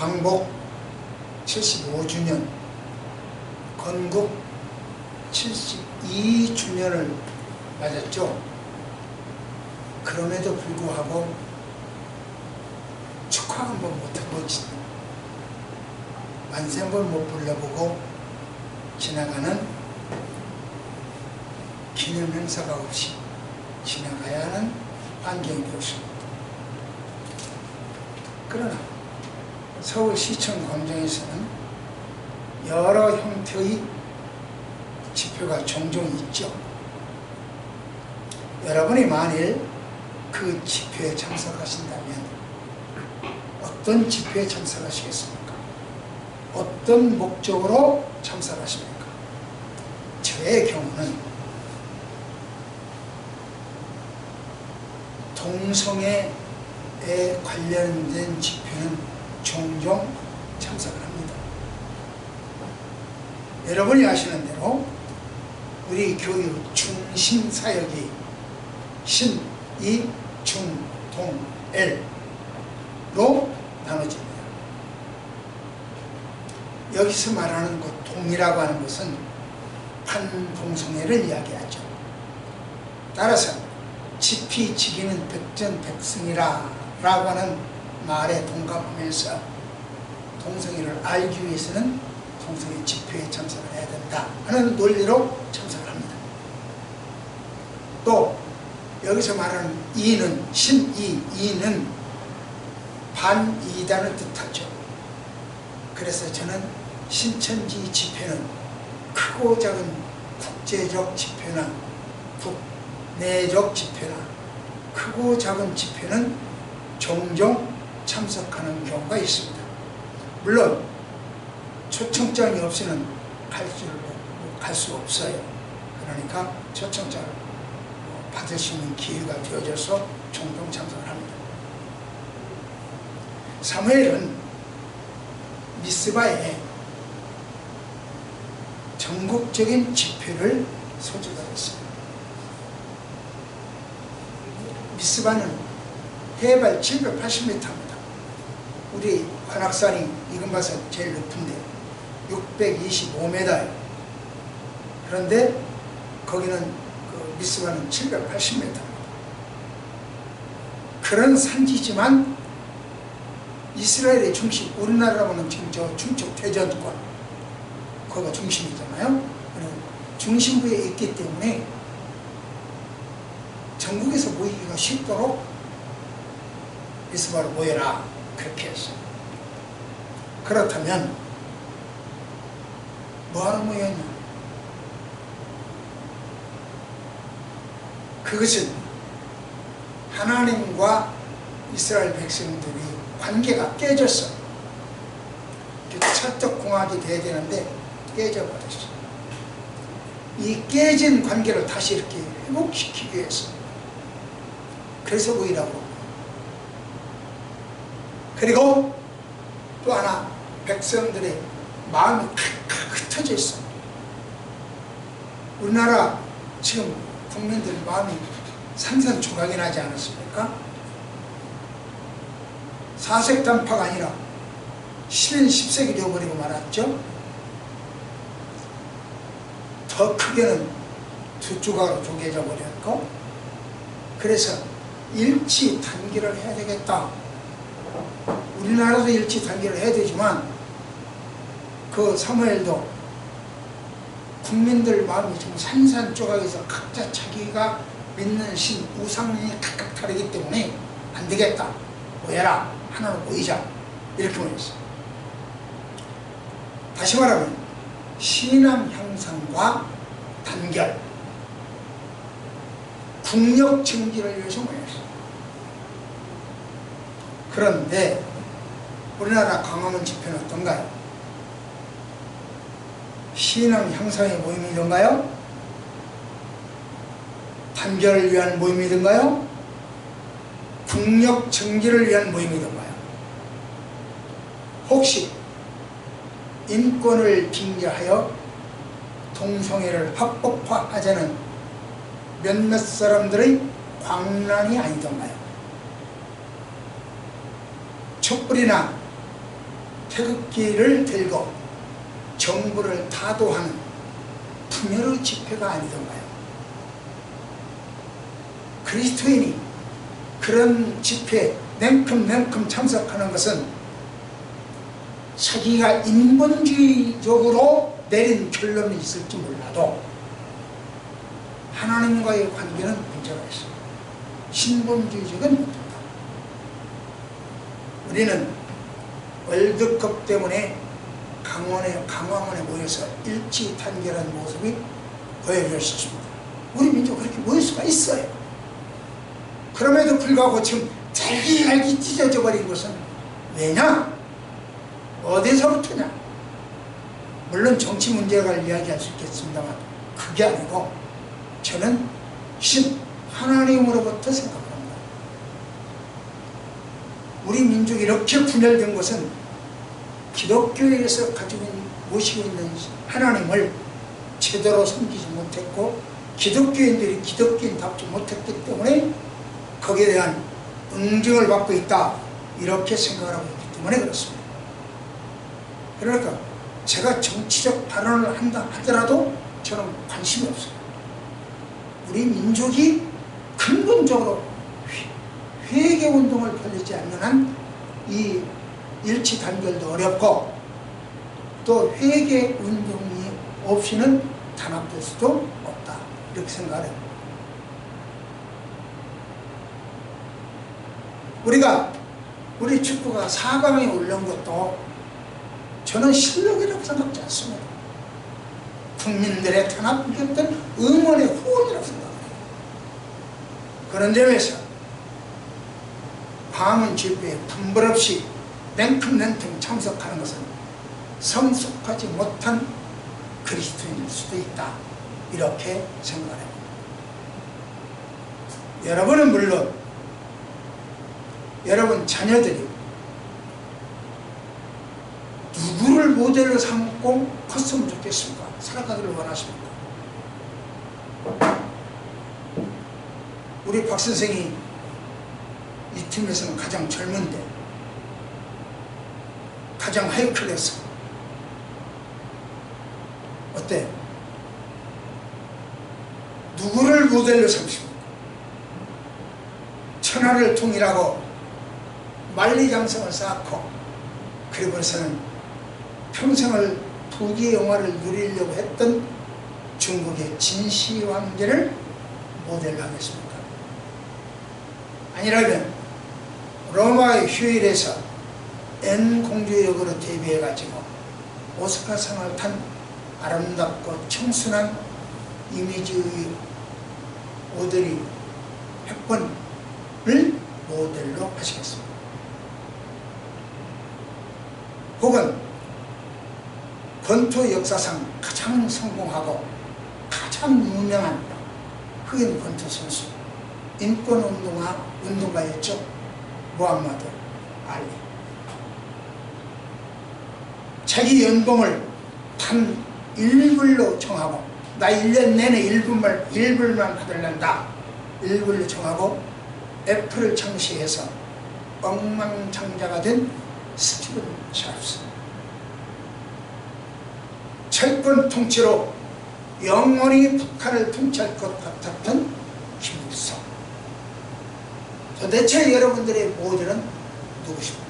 광복 75주년, 건국 72주년을 맞았죠. 그럼에도 불구하고 축하 한번 못하고 만세한번 못 불러보고 지나가는 기념 행사가 없이 지나가야 하는 환경이 되었습니다. 그러나 서울시청 광장에서는 여러 형태의 집회가 종종 있죠. 여러분이 만일 그 집회에 참석하신다면 어떤 집회에 참석하시겠습니까? 어떤 목적으로 참석하십니까? 저의 경우는 동성애에 관련된 집회는 종종 참석을 합니다. 여러분이 아시는 대로 우리 교육 중심 사역이 신, 이, 중, 동, 엘로 나눠집니다. 여기서 말하는 것 동이라고 하는 것은 판동성애를 이야기하죠. 따라서 지피지기는 백전백승이라 라고 하는 말에 동감하면서 동성애를 알기 위해서는 동성애 집회에 참석을 해야 된다 하는 논리로 참석을 합니다. 또 여기서 말하는 이는 신이, 이는 반이단을 뜻하죠. 그래서 저는 신천지 집회는 크고 작은 국제적 집회나 국내적 집회나 크고 작은 집회는 종종 참석하는 경우가 있습니다. 물론 초청장이 없이는 갈 수 없어요. 그러니까 초청장을 받을 수 있는 기회가 되어져서 종종 참석을 합니다. 사무엘은 미스바에 전국적인 집회를 소집하였습니다. 미스바는 해발 780m입니다. 우리 관악산이 이근봐서 제일 높은데 625m예요. 그런데 거기는 미스바는 780m입니다. 그런 산지지만 이스라엘의 중심, 우리나라로는 지금 저 중쪽 대전권 거기가 중심이잖아요. 중심부에 있기 때문에 전국에서 모이기가 쉽도록 미스바로 모여라 그렇게 했어요. 그렇다면 뭐하러 모였냐? 그것은 하나님과 이스라엘 백성들이 관계가 깨졌어. 찰떡궁합이 돼야 되는데 깨져버렸어. 이 깨진 관계를 다시 이렇게 회복시키기 위해서 그래서 모이라고. 그리고 또 하나 백성들의 마음이 흩어져 있어. 우리나라 지금 국민들 마음이 산산조각이 나지 않았습니까? 사색단파가 아니라 10세기 되어버리고 말았죠. 더 크게는 두 조각으로 쪼개져 버렸고, 그래서 일치단결을 해야 되겠다. 우리나라도 일치단결을 해야 되지만 그 사무엘도 국민들 마음이 지금 산산조각에서 각자 자기가 믿는 신, 우상이 각각 다르기 때문에 안 되겠다. 모여라. 하나로 모이자. 이렇게 모였어요. 다시 말하면 신앙 향상과 단결, 국력 증진을 위해서 모였어요. 그런데 우리나라 광화문 집회는 어떤가요? 신앙 향상의 모임이던가요? 단결을 위한 모임이던가요? 국력 증진을 위한 모임이던가요? 혹시 인권을 빙자하여 동성애를 합법화하자는 몇몇 사람들의 광란이 아니던가요? 촛불이나 태극기를 들고 정부를 타도하는 풍요로운 집회가 아니던가요? 그리스도인이 그런 집회에 냉큼 참석하는 것은 자기가 인본주의적으로 내린 결론이 있을지 몰라도 하나님과의 관계는 문제가 있습니다. 신본주의적은 못한다. 우리는 월드컵 때문에 강화문에 모여서 일치단결한 모습이 보여졌습니다. 우리 민족 그렇게 모일 수가 있어요. 그럼에도 불구하고 지금 잘기 찢어져 버린 것은 왜냐? 어디서부터냐? 물론 정치 문제가 이야기할 수 있겠습니다만 그게 아니고 저는 하나님으로부터 생각합니다. 우리 민족이 이렇게 분열된 것은 기독교에서 모시고 있는 하나님을 제대로 섬기지 못했고 기독교인들이 기독교인답지 못했기 때문에 거기에 대한 응징을 받고 있다, 이렇게 생각을 하고 있기 때문에 그렇습니다. 그러니까 제가 정치적 발언을 한다 하더라도 저는 관심이 없어요. 우리 민족이 근본적으로 회개운동을 벌이지 않는 한 이 일치단결도 어렵고 또 회개운동이 없이는 단합될 수도 없다, 이렇게 생각해요. 우리 축구가 4강에 올라온 것도 저는 실력이라고 생각하지 않습니다. 국민들의 탄압이었던 응원의 후원이라고 생각해요. 그런 점에서 광화문 집회에 분별 없이 냉큼 참석하는 것은 성숙하지 못한 그리스도인일 수도 있다, 이렇게 생각합니다. 여러분은 물론 여러분 자녀들이 누구를 모델로 삼고 컸으면 좋겠습니까? 살아가기를 원하십니까? 우리 박 선생이 이 팀에서는 가장 젊은데 가장 하이클래스. 어때? 누구를 모델로 삼십니까? 천하를 통일하고 만리장성을 쌓고 그리고서는 평생을 부귀의 영화를 누리려고 했던 중국의 진시 황제를 모델로 하겠습니까? 아니라면 로마의 휴일에서 앤 공주 역으로 데뷔해가지고 오스카상을 탄 아름답고 청순한 이미지의 오드리 헵번을 모델로 하시겠습니다. 혹은 권투 역사상 가장 성공하고 가장 유명한 흑인 권투 선수, 인권운동가였죠. 무함마드 알리. 자기 연봉을 단 1불로 정하고 나 1년 내내 1불만 받을란다, 1불로 정하고 애플을 창시해서 엉망장자가 된 스티븐 잡스. 철권 통치로 영원히 북한을 통치할 것 같았던 김일성. 도대체 여러분들의 모델은 누구십니까?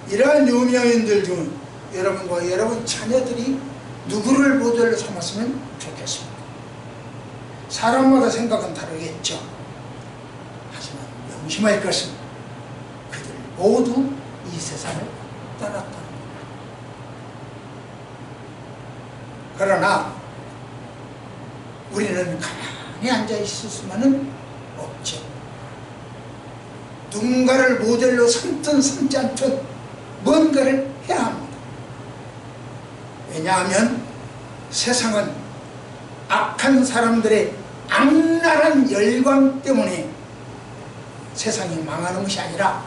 이러한 유명인들 중 여러분과 여러분 자녀들이 누구를 모델로 삼았으면 좋겠습니다. 사람마다 생각은 다르겠죠. 하지만 명심할 것은 그들 모두 이 세상을 떠났다. 그러나 우리는 가만히 앉아있을 수만은 없죠. 누군가를 모델로 삼든 삼지 않든 뭔가를 해야 합니다. 왜냐하면 세상은 악한 사람들의 악랄한 열광 때문에 세상이 망하는 것이 아니라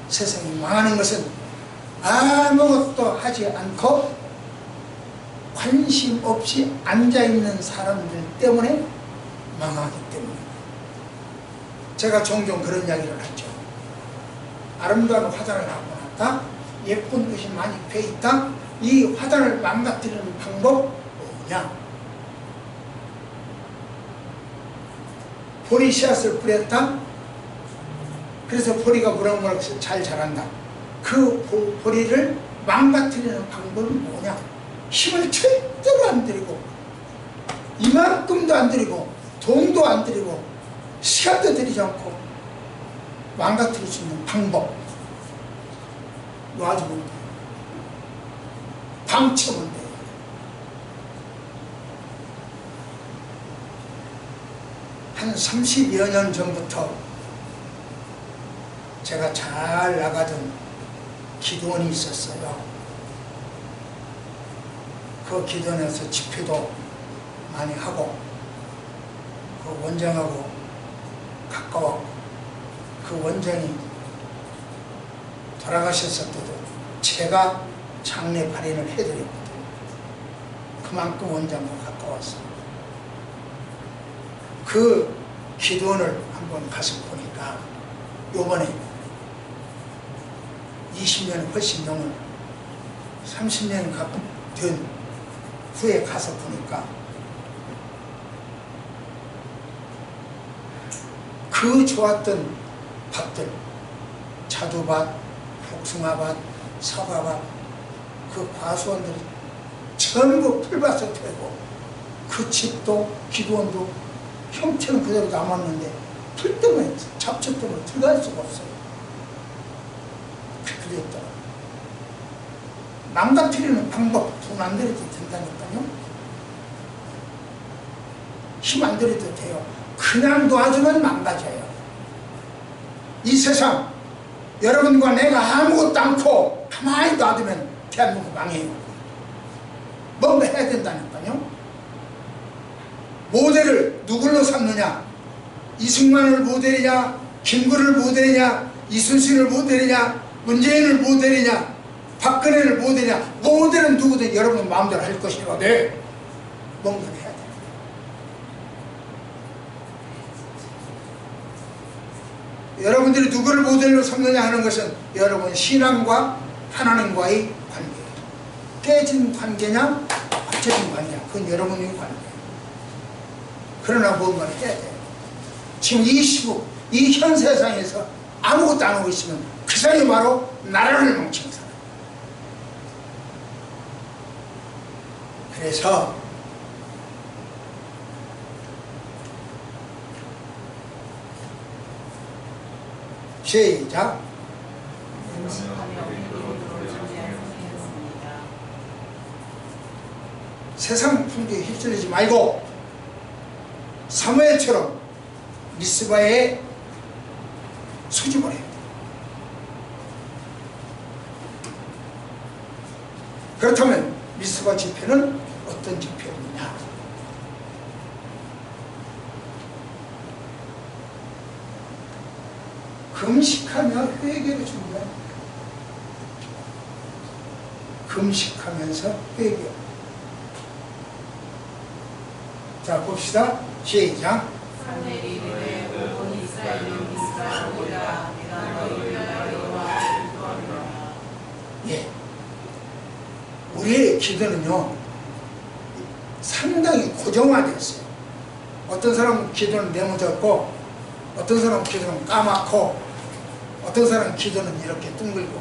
세상이 망하는 것은 아무것도 하지 않고 관심 없이 앉아있는 사람들 때문에 망하기 때문입니다. 제가 종종 그런 이야기를 하죠. 아름다운 화단을 갖고 놨다. 예쁜 것이 많이 펴있다. 이 화단을 망가뜨리는 방법 뭐냐? 보리 씨앗을 뿌렸다. 그래서 보리가 무럭무럭 잘 자란다. 그 보리를 망가뜨리는 방법은 뭐냐? 힘을 절대로 안 들이고 이만큼도 안 들이고 돈도 안 들이고 시간도 들이지 않고 망가뜨릴 수 있는 방법 놔주면 돼. 방치면 돼. 한 30여 년 전부터 제가 잘 나가던 기도원이 있었어요. 그 기도원에서 집회도 많이 하고 그 원장하고 가까웠고 그 원장이 돌아가셨을 때도 제가 장례 발인을 해드렸거든요. 그만큼 원장과 가까웠어요. 그 기도원을 한번 가서 보니까 요번에 20년이 훨씬 넘은 30년 된 후에 가서 보니까 그 좋았던 밭들, 자두밭, 복숭아밭, 사과밭, 그 과수원들이 전부 풀밭을 되고 그 집도 기도원도 형체는 그대로 남았는데 풀 때문에 잡초 때문에 들어갈 수가 없어요. 그랬더라. 망가뜨리는 방법 돈 안 들여도 된다니까요. 힘 안 들여도 돼요. 그냥 놔주면 망가져요. 이 세상 여러분과 내가 아무것도 않고 가만히 놔두면 대한민국 망해요. 뭔가 해야 된다니까요. 모델을 누굴로 삼느냐? 이승만을 모델이냐? 김구를 모델이냐? 이순신을 모델이냐? 문재인을 모델이냐? 박근혜를 모델이냐? 모델은 누구든 여러분 마음대로 할 것이거든. 뭔가 해야 돼. 여러분들이 누구를 모델로 삼느냐 하는 것은 여러분 신앙과 하나님과의 관계예요. 깨진 관계냐 합쳐진 관계냐 그건 여러분의 관계예요. 그러나 뭔가를 해야 돼요. 지금 이 시국 이 현 세상에서 아무것도 안 하고 있으면 그 사람이 바로 나라를 멈춘 사람. 그래서 시작. 세상 풍조에 휩쓸리지 말고 사무엘처럼 미스바에 수집을 해요. 그렇다면 미스바 집회는 어떤 집회였느냐? 금식하며 회개를 줍니다. 금식하면서 회개. 자 봅시다. 시작. 예. 우리의 기도는요 상당히 고정화되었어요. 어떤 사람은 기도는 네모졌고 어떤 사람은 기도는 까맣고 어떤 사람은 기도는 이렇게 둥글고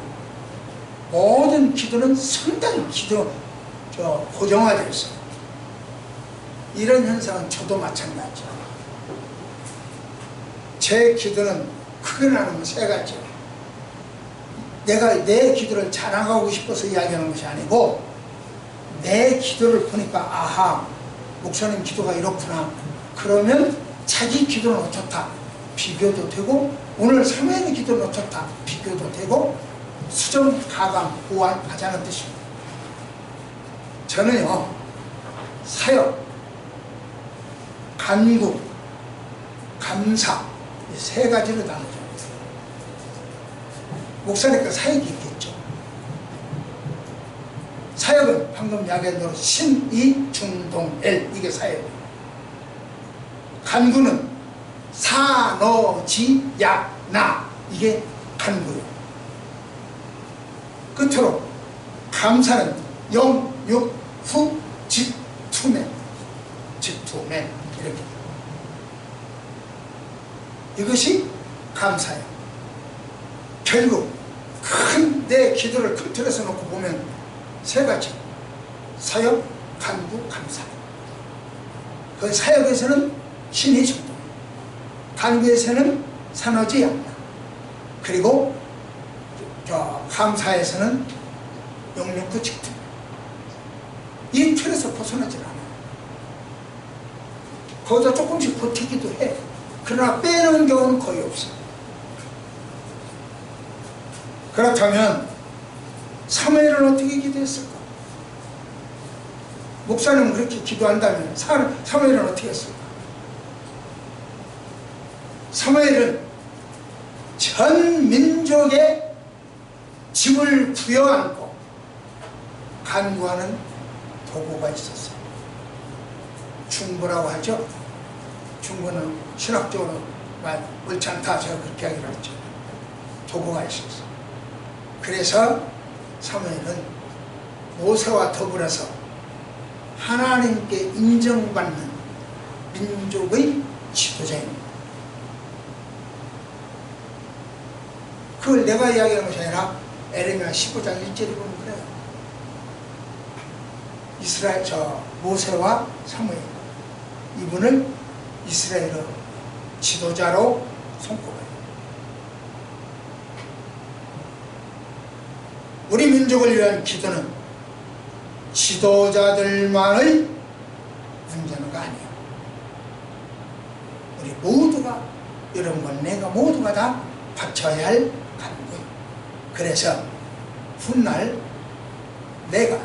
모든 기도는 상당히 고정화되어 있어요. 이런 현상은 저도 마찬가지죠. 제 기도는 크게 나누면 세 가지예요. 내가 내 기도를 자랑하고 싶어서 이야기하는 것이 아니고 내 기도를 보니까 아하 목사님 기도가 이렇구나. 그러면 자기 기도는 어떻다. 비교도 되고 오늘 사무엘의 기도는 어떻다. 비교도 되고 수정, 가감, 보완 하자는 뜻입니다. 저는요 사역, 간구, 감사 이 세 가지로 나누죠. 목사니까 사역이 있겠죠. 사역은 방금 이야기한 대로 신, 이, 중, 동, 엘 이게 사역이에요. 간구는 사, 너, 지, 야, 나 이게 간구예요. 끝으로 감사는 영, 육, 후, 직, 투맨. 직투맨 이렇게. 이것이 감사예요. 결국 큰 내 기도를 큰 틀에서 놓고 보면 세 가지. 사역, 간구, 감사. 그 사역에서는 신의 충동, 간구에서는 산어지 양양, 그리고 감사에서는 영육구 직투. 이 틀에서 벗어나질 않아요. 거기서 조금씩 버티기도 해. 그러나 빼는 경우는 거의 없어요. 그렇다면 사무엘은 어떻게 기도했을까? 목사님은 그렇게 기도한다면 사무엘은 어떻게 했을까? 사무엘은 전 민족의 짐을 부여안고 간구하는 도구가 있었어요. 중보라고 하죠. 중보는 신학적으로 옳지 않다 제가 그렇게 하기로 했죠. 도구가 있었어요. 그래서 사무엘은 모세와 더불어서 하나님께 인정받는 민족의 지도자입니다. 그걸 내가 이야기하는 것이 아니라 에레미야 15장 1절에 보면 그래요. 이스라엘 모세와 사무엘, 이분을 이스라엘의 지도자로 손꼽아요. 우리 민족을 위한 기도는 지도자들만의 문제는 아니에요. 우리 모두가, 여러분과 내가 모두가 다 바쳐야 할 간구예요. 그래서 훗날 내가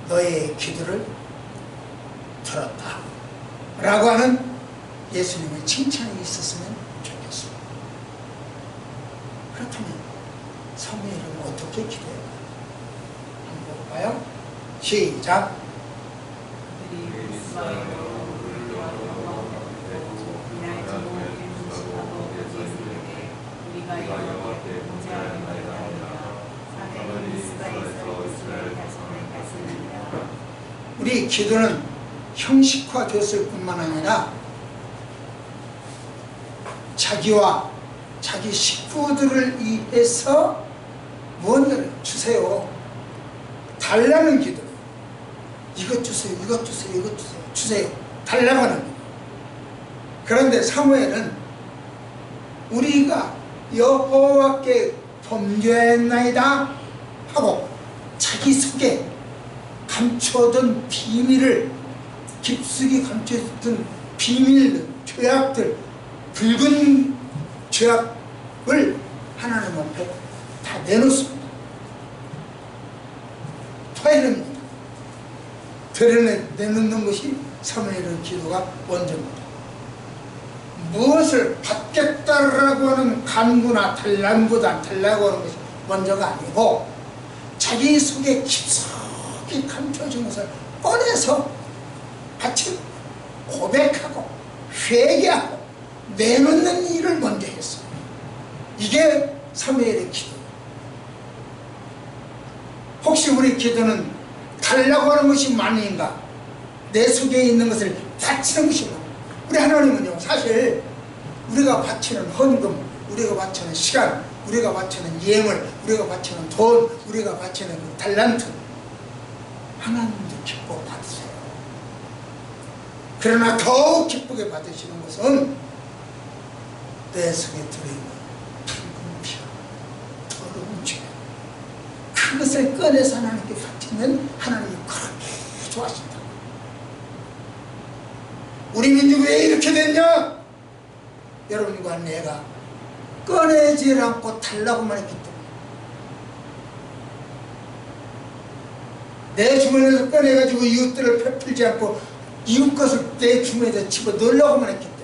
너의 기도를 들었다 라고 하는 예수님의 칭찬이 있었으면 좋겠습니다. 그렇다면 사무엘은 어떻게 기도해요? 한번 볼까요? 시작. 우리 기도는 형식화됐을 뿐만 아니라 자기와 자기 식구들을 위해서 무언가를 주세요. 달라는 기도. 이것 주세요, 이것 주세요, 이것 주세요. 주세요. 달라고 하는 거예요. 그런데 사무엘은 우리가 여호와께 범죄했나이다 하고 자기 속에 감춰둔 비밀을, 깊숙이 감춰둔 비밀들, 죄악들, 붉은 죄악을 하나님 앞에 다 내놓습니다. 토해냅니다. 내놓는 것이 사무엘의 기도가 먼저입니다. 무엇을 받겠다라고 하는 간구나 달란보다 달라고 하는 것이 먼저가 아니고 자기 속에 깊숙이 감춰진 것을 꺼내서 같이 고백하고 회개하고 내놓는 일을 먼저 했어요. 이게 사무엘의 기도예요. 혹시 우리 기도는 달라고 하는 것이 많은가? 내 속에 있는 것을 바치는 것이 많아. 우리 하나님은요, 사실 우리가 바치는 헌금, 우리가 바치는 시간, 우리가 바치는 예물, 우리가 바치는 돈, 우리가 바치는 그 달란트, 하나님도 기뻐 받으세요. 그러나 더욱 기쁘게 받으시는 것은 내 속에 들어있는 붉은 피와 더러운 죄, 그것을 꺼내서 하나님께 바치면 하나님이 그렇게 좋아하신다. 우리 민족이 왜 이렇게 됐냐? 여러분과 내가 꺼내질 않고 달라고만 했기 때문에. 내 주머니에서 꺼내가지고 이웃들을 베풀지 않고 이웃 것을 내 주머니에 집어넣으려고만 했기 때문에.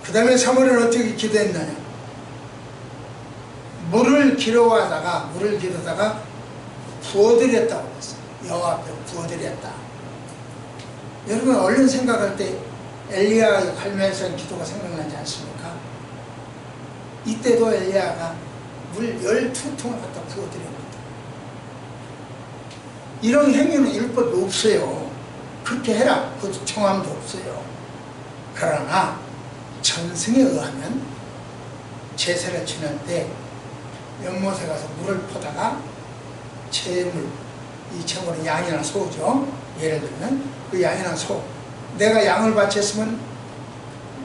그 다음에 사무엘은 어떻게 기도했느냐? 물을 기르다가 부어드렸다고 했어요. 여호와 앞에 부어드렸다. 여러분 얼른 생각할 때 엘리야의 갈멜산 기도가 생각나지 않습니까? 이때도 엘리야가 물 12통을 갖다 부어드립니다. 이런 행위는 율법이 없어요. 그렇게 해라. 그것도 정함도 없어요. 그러나 전승에 의하면 제사를 지낼 때 연못에 가서 물을 퍼다가 제물, 이 제물은 양이나 소죠. 예를 들면 그 양이나 소, 내가 양을 바쳤으면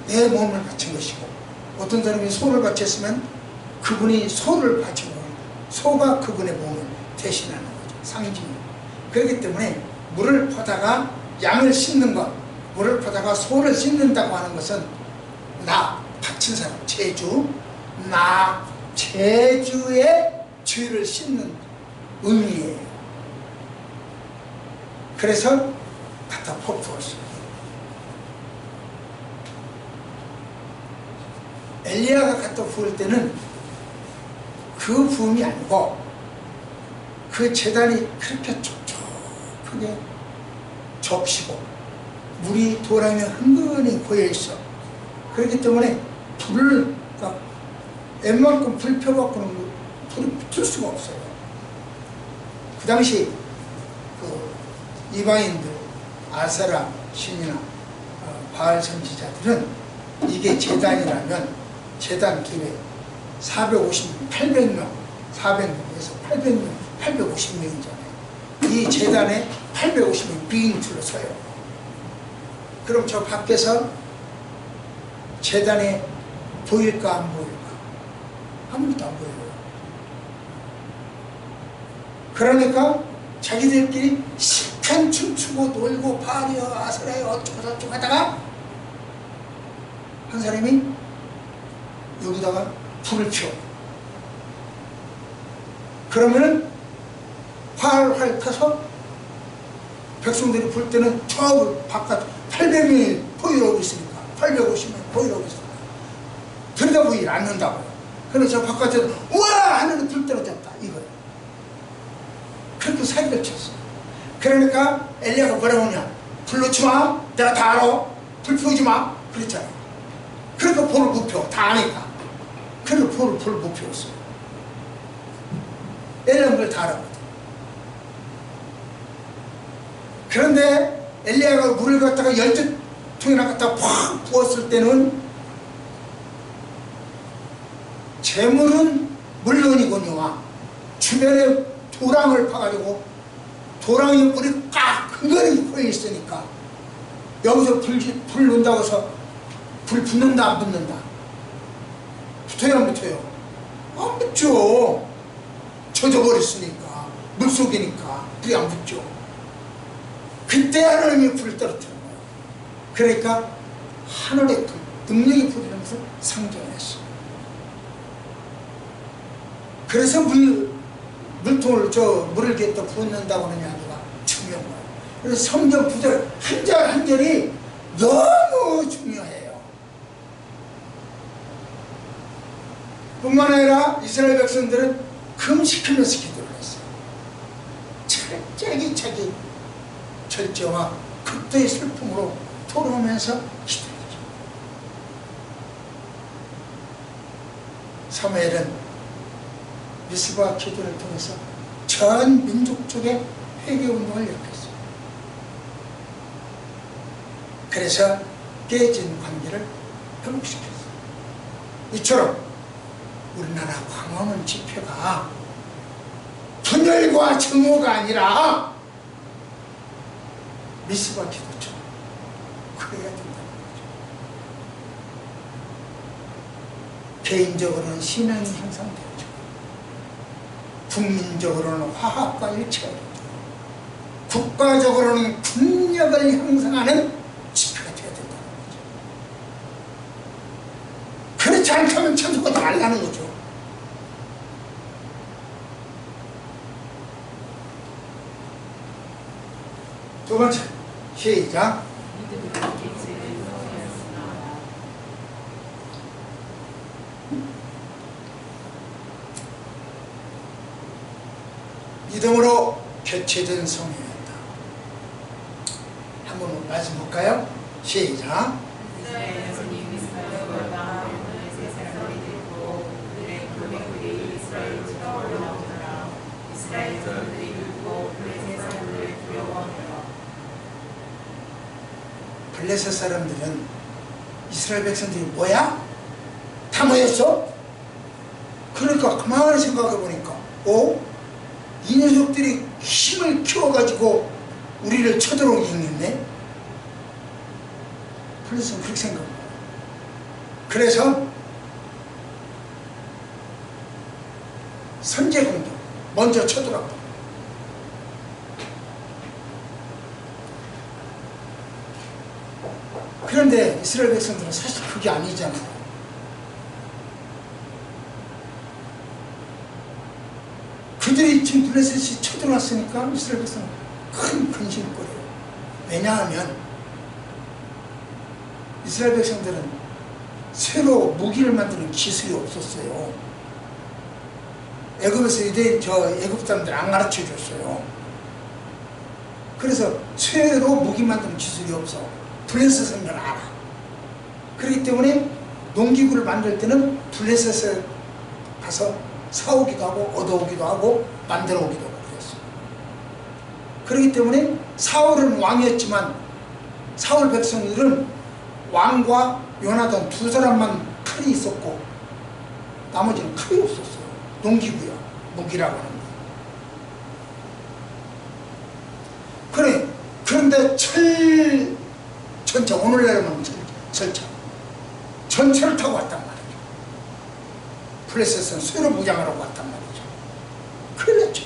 내 몸을 바친 것이고, 어떤 사람이 소를 바쳤으면 그분이 소를 바친 거예요. 소가 그분의 몸을 대신하는 거죠. 상징이. 그렇기 때문에 물을 퍼다가 양을 씻는 것, 물을 퍼다가 소를 씻는다고 하는 것은 나 바친 사람, 제주, 나 제주의 죄를 씻는 의미예요. 그래서 갖다 퍼부었어요. 엘리야가 갖다 부을 때는 그 부음이 아니고 그 제단이 그렇게 촉촉하게 접시고 물이 도랑에 흥건히 고여있어. 그렇기 때문에 불을 웬만큼 불 펴갖고는 불이 붙을 수가 없어요. 그 당시 그 이방인들, 아세라 신이나 바알 선지자들은 이게 제단이라면 제단 기회 450명, 800명, 400명에서 800명, 850명이잖아요. 이 제단에 850명 빙줄로 서요. 그럼 저 밖에서 제단에 보일까 안 보일까? 아무것도 안 보여요. 그러니까 자기들끼리 실컷 춤추고 놀고 파리어 아세라여 어쩌고 저쩌고 하다가 한 사람이 여기다가 불을 피워. 그러면은 활활 타서 백성들이 볼 때는 저 바깥 800명이 보이러고 있으니까 850명 보이러고 있으니까 들여다보지 않는다고요. 그래서 저 바깥에서 우와 하늘에 불 떨어졌다 이거예요. 그렇게 사기를 쳤어요. 그러니까 엘리야가 뭐라고 하냐, 불 놓지 마, 내가 다 알아, 불 피우지 마 그랬잖아요. 그러니까 불을 못 피워, 다 아니까. 그러니까 불을 못 피웠어요. 엘리야는 그걸 다 알았거든. 그런데 엘리야가 물을 갖다가 12통이나 갖다가 팍 부었을 때는 재물은 물론이거니와 주변에 도랑을 파가지고 도랑에 물이 꽉 흥건히 고여 있으니까 여기서 불 논다고 해서 불 붙는다 안 붙는다? 붙어요 안 붙어요? 안 붙죠. 젖어버렸으니까 물속이니까 불이 안 붙죠. 그때 하나님이 불을 떨어뜨린 거예요. 그러니까 하늘의 능력이 불이라면서 상징했어요. 그래서 물통을 물을 갖다 붓는다고 하는 이야기가 중요한 거예요. 그래서 성경 구절 한 절 한 절이 너무 중요해요. 뿐만 아니라 이스라엘 백성들은 금식하면서 기도를 했어요. 차기 절제와 극도의 슬픔으로 토로하면서 기도했죠. 사무엘은 미스바 기도를 통해서 전 민족 쪽에 회개운동을 일으켰어요. 그래서 깨진 관계를 회복시켰어요. 이처럼 우리나라 광화문 집회가 분열과 증오가 아니라 미스바 기도처럼 그래야 된다는 거죠. 개인적으로는 신앙이 향상되죠. 국민적으로는 화합과 일치가 되죠. 국가적으로는 국력을 형성하는 집회가 되어야 된다는 거죠. 그렇지 않다면 참석하지 말라는 거죠. 두 번째, 시작. 믿음으로 개최된 성회였다. 한번 말씀 볼까요? 시작. 블레셋 사람들은 이스라엘 백성들이 뭐야? 다 모였어? 그러니까 가만히 생각해 보니까 이 녀석들이 힘을 키워가지고 우리를 쳐들어오게 생겼네? 블레셋은 그렇게 생각합니다. 그래서 선제 공격 먼저 쳐들어왔다. 그런데 이스라엘 백성들은 사실 그게 아니잖아요. 그들이 지금 블레셋이 쳐들어왔으니까 이스라엘 백성은 큰 근심을 거려요. 왜냐하면 이스라엘 백성들은 새로 무기를 만드는 기술이 없었어요. 애굽에서 애굽 사람들 안 가르쳐 줬어요. 그래서 새로 무기 만드는 기술이 없어. 블레셋은 걸 알아. 그렇기 때문에 농기구를 만들 때는 블레셋에 가서 사오기도 하고 얻어오기도 하고 만들어 오기도 하고 그랬어요. 그렇기 때문에 사울은 왕이었지만 사울 백성들은 왕과 요나단 두 사람만 칼이 있었고 나머지는 칼이 없었어요. 농기구야. 무기라고 하는 거. 그런데 전차, 오늘날은 전차. 전차를 타고 왔단 말이죠. 블레셋은 새로 무장하러 왔단 말이죠. 그랬죠.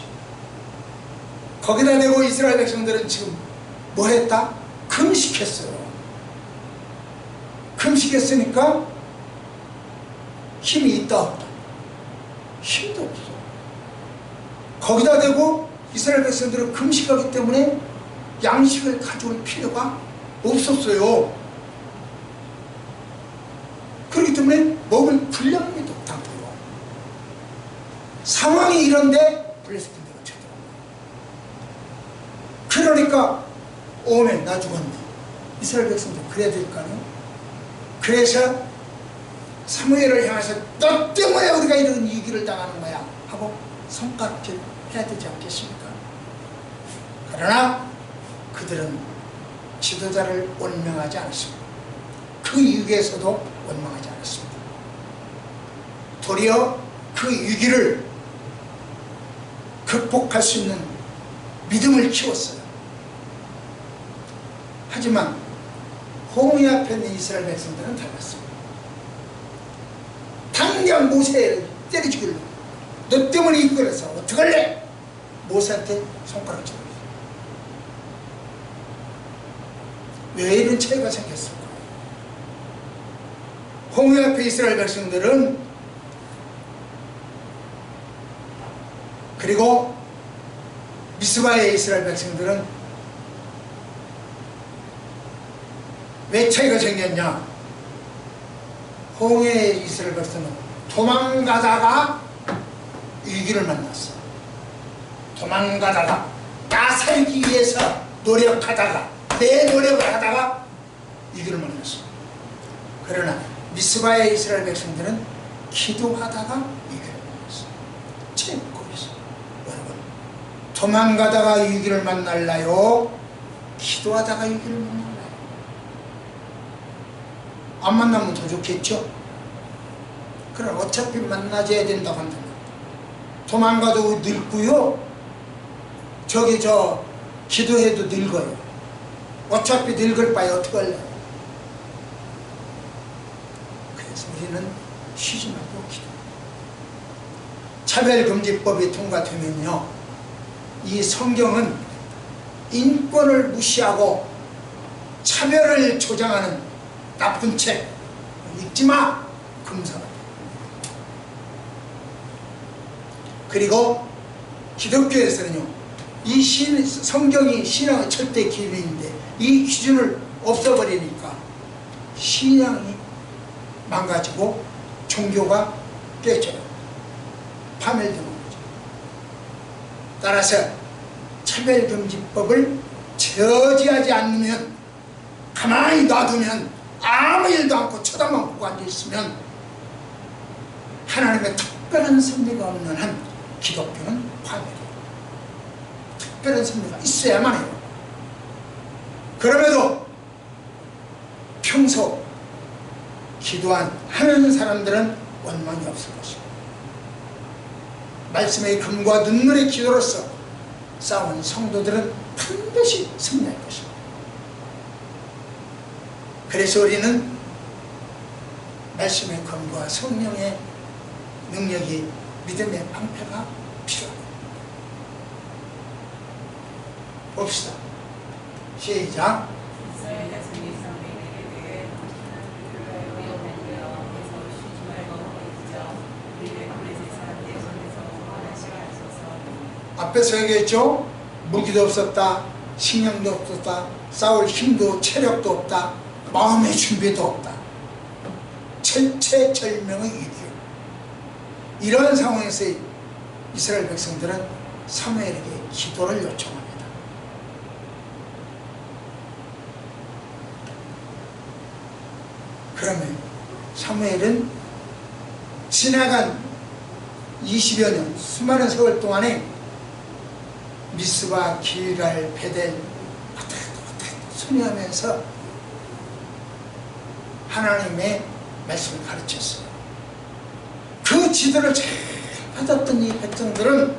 거기다 대고 이스라엘 백성들은 지금 뭐 했다? 금식했어요. 금식했으니까 힘이 있다 없다? 힘도 없어. 거기다 대고 이스라엘 백성들은 금식하기 때문에 양식을 가져올 필요가 없었어요. 그렇기 때문에 먹을 분량이 없다고요. 상황이 이런데 블레셋들이 쳐들어옵니다. 그러니까 오면 나 죽었네. 이스라엘 백성들 그래야 될까요? 그래서 사무엘을 향해서 너 때문에 우리가 이런 위기를 당하는 거야 하고 손가락질 해야 되지 않겠습니까? 그러나 그들은 지도자를 원명하지 않았습니다. 그 위기에서도 원망하지 않았습니다. 도리어 그 위기를 극복할 수 있는 믿음을 키웠어요. 하지만 홍해 앞에 있는 이스라엘 백성들은 달랐습니다. 당장 모세를 때려 죽일래. 너 때문에 이끌어서 어떡할래? 모세한테 손가락질을 했어요. 왜 이런 차이가 생겼을까? 홍해 앞에 이스라엘 백성들은 그리고 미스바의 이스라엘 백성들은 왜 차이가 생겼냐? 홍해의 이스라엘 백성은 도망가다가 위기를 만났어. 도망가다가 나 살기 위해서 노력하다가 내 노력을 하다가 위기를 만났어. 그러나 미스바의 이스라엘 백성들은 기도하다가 위기를 만났어. 참고 있어. 여러분, 도망가다가 위기를 만날라요? 기도하다가 위기를 만날라요? 안 만나면 더 좋겠죠? 그럼 어차피 만나줘야 된다고 한다면 도망가도 늙고요, 기도해도 늙어요. 어차피 늙을 바에 어떡할래? 그래서 우리는 쉬지 말고 기도. 차별금지법이 통과되면요, 이 성경은 인권을 무시하고 차별을 조장하는 나쁜 책 읽지마! 금사가. 그리고 기독교에서는요, 이 성경이 신앙의 절대 기준인데 이 기준을 없애버리니까 신앙이 망가지고 종교가 깨져요. 파멸되는 거죠. 따라서 차별금지법을 저지하지 않으면 가만히 놔두면 아무 일도 않고 쳐다만 보고 앉아있으면 하나님의 특별한 섭리가 없는 한 기독교는 파멸이에요. 특별한 섭리가 있어야만 해요. 그럼에도 평소 하는 사람들은 원망이 없을 것이고 말씀의 금과 눈물의 기도로서 싸운 성도들은 반드시 승리할 것입니다. 그래서 우리는 말씀의 검과 성령의 능력이 믿음의 방패가 필요합니다. 봅시다. 시작. 앞에서 얘기했죠. 무기도 없었다, 식량도 없었다, 싸울 힘도 체력도 없다, 마음의 준비도 없다. 철체절명의 위기요. 이러한 상황에서 이스라엘 백성들은 사무엘에게 기도를 요청합니다. 그러면 사무엘은 지나간 20여 년 수많은 세월 동안에 미스바, 길갈, 베델 왔다 순회하면서 하나님의 말씀을 가르쳤어요. 그 지도를 잘 받았던 이 백성들은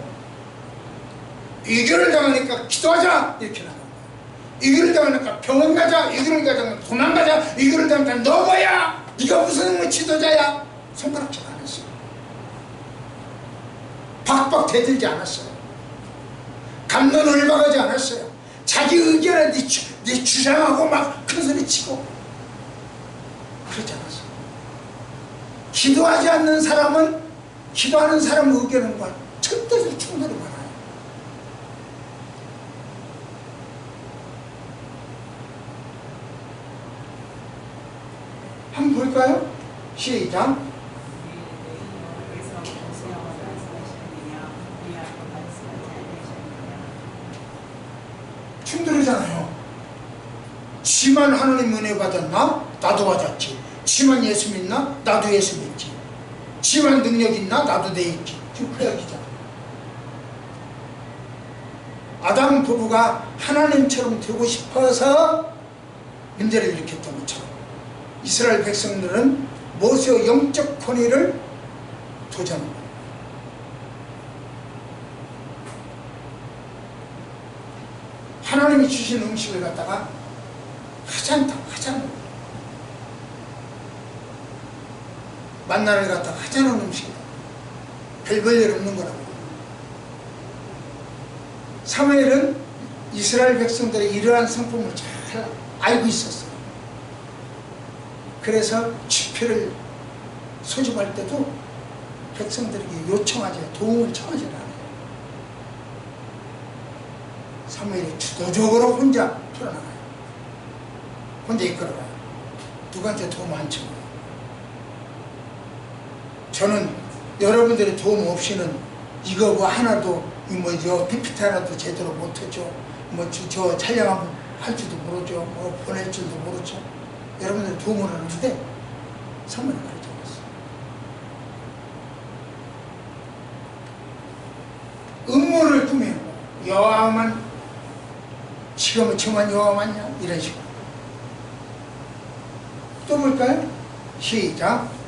위기를 당하니까 기도하자 이렇게 나가는 거예요. 위기를 당하니까 병원 가자, 위기를 당하니까 도망가자, 위기를 당하니까 너 뭐야? 네가 무슨 지도자야? 손가락질 안 했어요. 박박 대들지 않았어요. 갑론을박하지 않았어요. 자기 의견에 네 주장하고 막 큰소리 치고 그러지 않았어요. 기도하지 않는 사람은 기도하는 사람 의견과 절대로 충돌이 많아요. 한번 볼까요? 시작. 충돌이잖아요. 지만 하나님 은혜 받았나? 나도 받았지. 지만 예수 믿나? 나도 예수 믿지. 지만 능력 있나? 나도 내 있지. 지금 그 이야기잖아. 아담 부부가 하나님처럼 되고 싶어서 문제를 일으켰던 것처럼 이스라엘 백성들은 모세의 영적 권위를 도전합니다. 하나님이 주신 음식을 갖다가 하찮다. 만나를 갖다가 하찮은 음식이다. 별 볼 없는 거라고. 사무엘은 이스라엘 백성들의 이러한 성품을 잘 알고 있었어요. 그래서 집회를 소집할 때도 백성들에게 요청하지, 도움을 청하지 않아요. 사무엘이 주도적으로 혼자 풀어나가요. 혼자 이끌어가요. 누구한테 도움 안 청해요. 저는 여러분들의 도움 없이는 이거 뭐 하나도 저 PPT 하나도 제대로 못하죠. 저 촬영하면 할 줄도 모르죠. 뭐 보낼 줄도 모르죠. 여러분들이 도움을 하는데 사무엘을 가르쳐줬어요. 음모를 꾸며요. 여호와만 지금은 저만 여호와만이야 이런 식으로. 또 볼까요? 시작.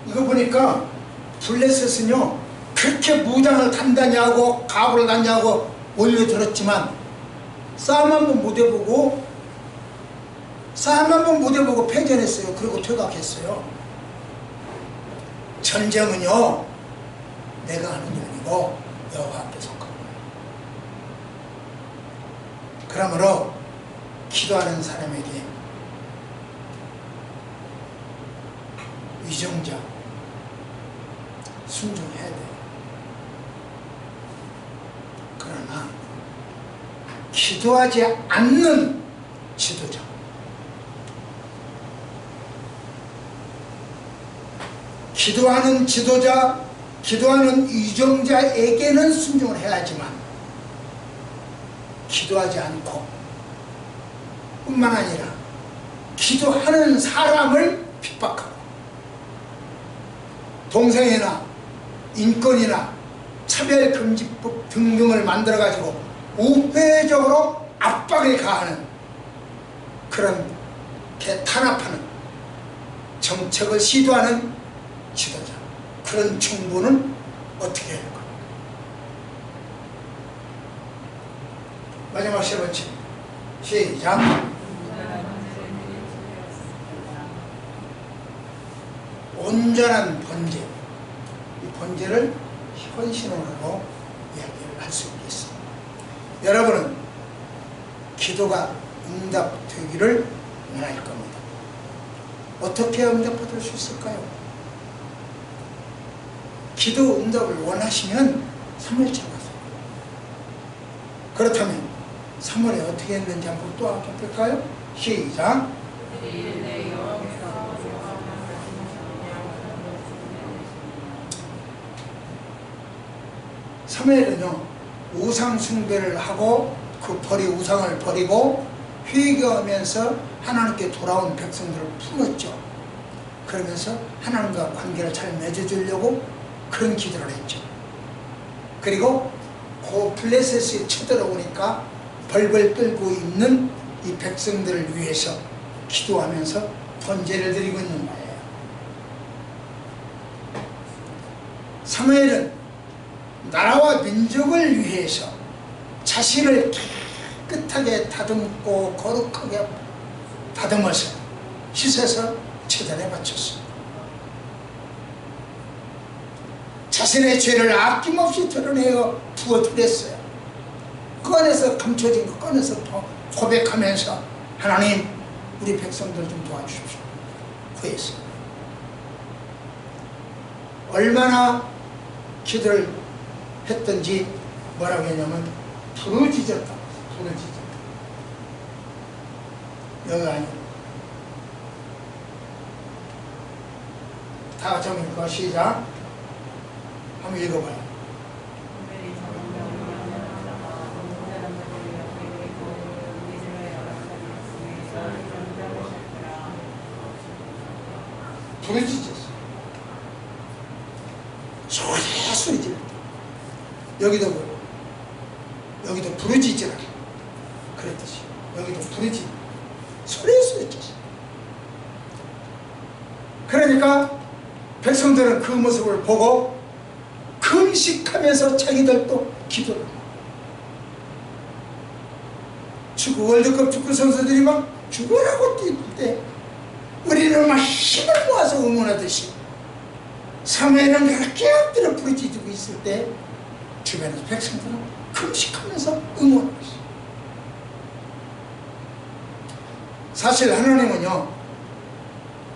이거 보니까 블레셋은요 그렇게 무장을 단단히 하고 각오를 단단히 하고 몰려들었지만 싸움 한번 못 해보고 패전했어요. 그리고 퇴각했어요. 전쟁은요 내가 하는 게 아니고 여호와 앞에 속한 거예요. 그러므로 기도하는 사람에게 위정자, 순종해야 돼요. 그러나 기도하지 않는 지도자, 기도하는 지도자, 기도하는 유정자에게는 순종을 해야지만 기도하지 않고 뿐만 아니라 기도하는 사람을 핍박하고 동성애나 인권이나 차별금지법 등등을 만들어가지고 우회적으로 압박을 가하는 그런 탄압하는 정책을 시도하는 지도자, 그런 정부는 어떻게 해야 할까? 마지막 세 번째, 시작. 온전한 번제, 이 번제를 헌신으로 이야기를 할 수 있겠습니다. 여러분은 기도가 응답되기를 원할 겁니다. 어떻게 응답받을 수 있을까요? 기도 응답을 원하시면 3월절 가세요. 그렇다면 3월에 어떻게 했는지 한번 또 한번 볼까요? 시작. 3회는요 우상 숭배를 하고 그 우상을 버리고 회개하면서 하나님께 돌아온 백성들을 품었죠. 그러면서 하나님과 관계를 잘 맺어주려고 그런 기도를 했죠. 그리고 그 블레셋이 쳐들어오니까 벌벌 떨고 있는 이 백성들을 위해서 기도하면서 번제를 드리고 있는 거예요. 사무엘은 나라와 민족을 위해서 자신을 깨끗하게 다듬고 거룩하게 다듬어서 씻어서 제단에 바쳤습니다. 자신의 죄를 아낌없이 드러내어 부어드렸어요. 꺼내서 감춰진 거 꺼내서 고백하면서 하나님 우리 백성들 좀 도와주십시오 구했어요. 얼마나 기도를 했던지 뭐라고 했냐면 부르짖었다. 부르짖었다. 여기 아니에요. 다 같이 한번 읽어. 시작. 한번 읽어봐요. 부르짖었어. 소리 질렀다. 여기도 부르짖으라 그랬듯이 여기도 소리에 소리쳤어. 그러니까 백성들은 그 모습을 보고 금식하면서 자기들도 기도를 해요. 월드컵 축구 선수들이 막 죽으라고 뛸 때 우리는 막 힘을 모아서 응원하듯이 사무엘은 그렇게 엎드려 부르짖고 있을 때 주변에서 백성들은 금식하면서 응원하고 있어요. 사실 하나님은요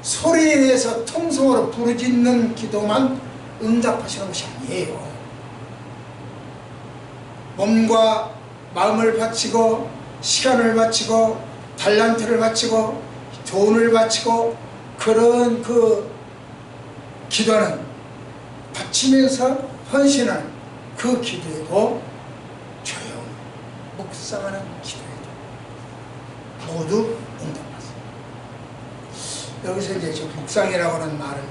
소리에 의해서 통성으로 부르짖는 기도만 응답하시는 것이 아니에요. 몸과 마음을 바치고 시간을 바치고 달란트를 바치고 돈을 바치고 그런 그 기도는 바치면서 헌신하는 그 기도에도 조용히 묵상하는 기도에도 모두 응답받습니다. 여기서 이제 지금 묵상이라고 하는 말을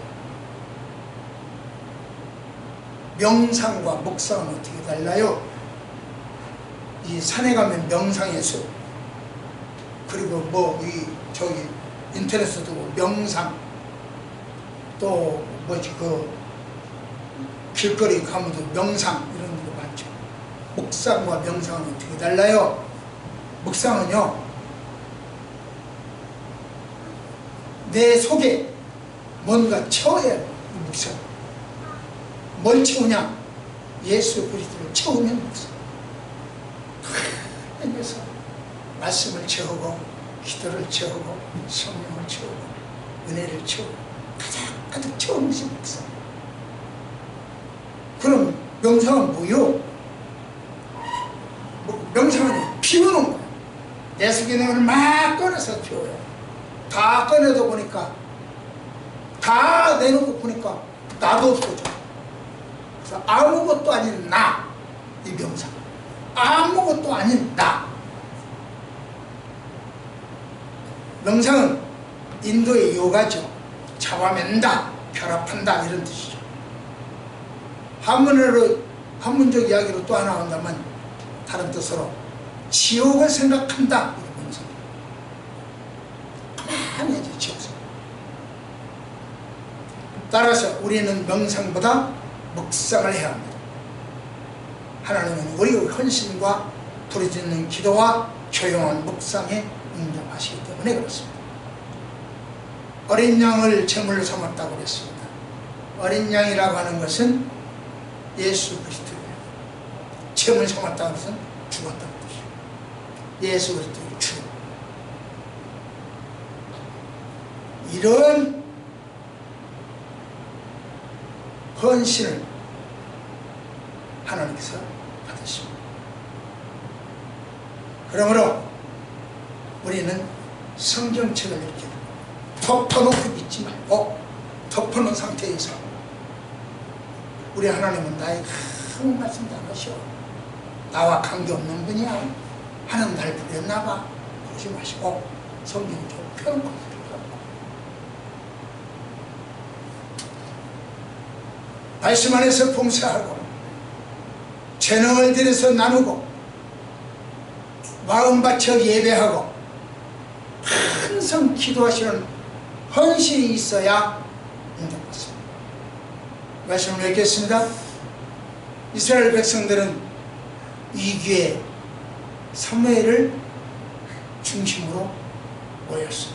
명상과 묵상은 어떻게 달라요? 이 산에 가면 명상의 숲, 그리고 저기 인터넷에도 명상, 또 그 길거리 가면도 명상 이런 것도 많죠. 묵상과 명상은 어떻게 달라요? 묵상은요 내 속에 뭔가 채워야 해요. 묵상 뭘 채우냐? 예수 그리스도를 채우면 묵상. 그래서 말씀을 채우고 기도를 채우고 성령을 채우고 은혜를 채우고 가득 채우는 것이 묵상. 명상은 뭐요? 명상은 피우는 거예요. 내 속에 있는 걸 막 꺼내서 피워요. 다 꺼내도 보니까, 다 내놓고 보니까 나도 없어져. 그래서 아무것도 아닌 나, 이 명상. 아무것도 아닌 나. 명상은 인도의 요가죠. 잡아맨다, 결합한다, 이런 뜻이죠. 한문적 이야기로 또 하나 한다면 다른 뜻으로 지옥을 생각한다, 이게 명상. 가만히 이제 지옥 생각. 따라서 우리는 명상보다 묵상을 해야 합니다. 하나님은 우리의 헌신과 부르짖는 기도와 조용한 묵상에 응답하시기 때문에 그렇습니다. 어린 양을 제물로 삼았다고 그랬습니다. 어린 양이라고 하는 것은 예수 그리스도예요. 제물 삼았다는 것은 죽었다는 뜻이에요. 예수 그리스도의 죽음. 이런 헌신을 하나님께서 받으십니다. 그러므로 우리는 성경책을 이렇게 덮어놓고 믿지 말고 덮어놓은 상태에서 우리 하나님은 나에게 아무 말씀도 안 하셔. 나와 관계없는 분이야. 하는 날 부렸나 봐. 그러지 마시고 성경 좀 펴놓고 말씀 안에서 봉사하고 재능을 들여서 나누고 마음 바쳐 예배하고 항상 기도하시는 헌신이 있어야 응답받습니다. 말씀을 읽겠습니다. 이스라엘 백성들은 이기에 사무엘을 중심으로 모였어요.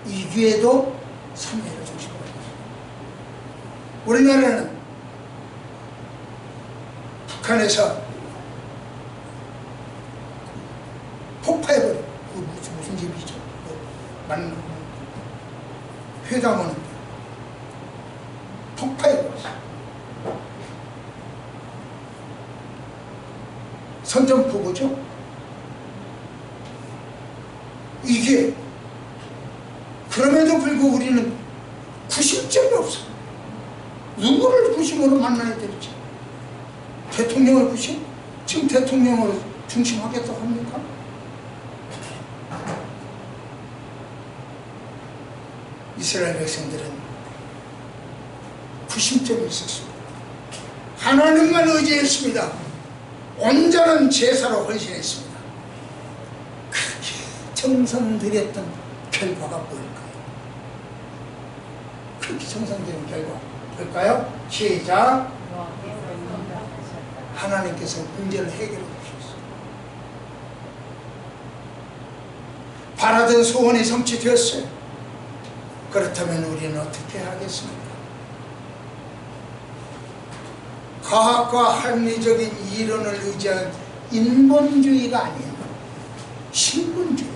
이기에도 사무엘을 중심으로 모였어요. 우리나라는 북한에서 폭파해버려. 무슨 집이죠? 맞는 회담은 폭파해버렸어. 선전포고죠? 이게 그럼에도 불구하고 우리는 구심점이 없어. 누구를 구심으로 만나야 될지. 대통령을 구심? 지금 대통령을 중심하겠다고 합니까? 이스라엘 백성들은 구심점이 있었습니다. 하나님만 의지했습니다. 온전한 제사로 헌신했습니다. 그렇게 정성 들였던 결과가 뭘까요? 그렇게 정성 들인 결과 볼까요? 시작. 하나님께서 문제를 해결해 주셨어요. 바라던 소원이 성취되었어요. 그렇다면 우리는 어떻게 하겠습니까? 과학과 합리적인 이론을 의지하는 인본주의가 아닌 신분주의,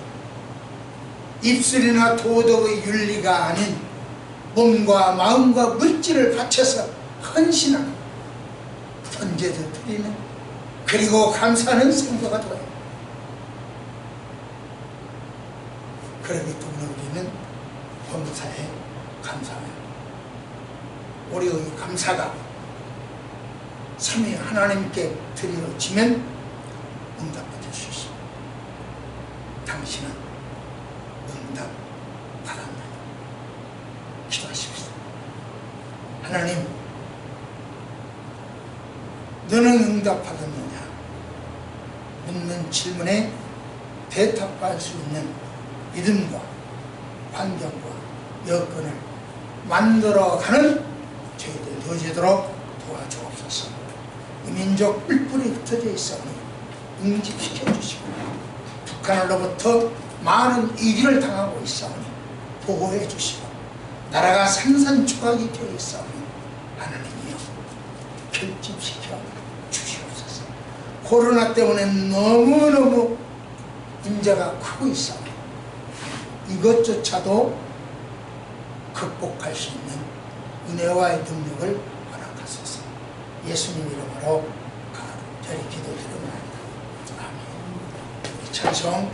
입술이나 도덕의 윤리가 아닌 몸과 마음과 물질을 바쳐서 헌신하는, 헌제도 드리는, 그리고 감사하는 성도가 되어요. 그러기 때문에 우리는 범사에 감사해요. 우리의 감사가 삼위 하나님께 드려지면 응답받을 수 있습니다. 당신은 응답 받았나요? 기도하십시오. 하나님, 너는 응답받았느냐? 묻는 질문에 대답할 수 있는 믿음과 환경과 여건을 만들어가는 저희들 되어지도록 도와주옵소서. 이 민족 뿔뿔이 흩어져 있사오니 응집시켜 주시고, 북한으로부터 많은 위기를 당하고 있사오니 보호해 주시고, 나라가 산산조각이 되어 있사오니 하나님이여 결집시켜 주시옵소서. 코로나 때문에 너무너무 문제가 크고 있사오니 이것조차도 극복할 수 있는 은혜와의 능력을 허락하소서. 예수님 이름으로 저리 기도드립니다. 아멘. 찬송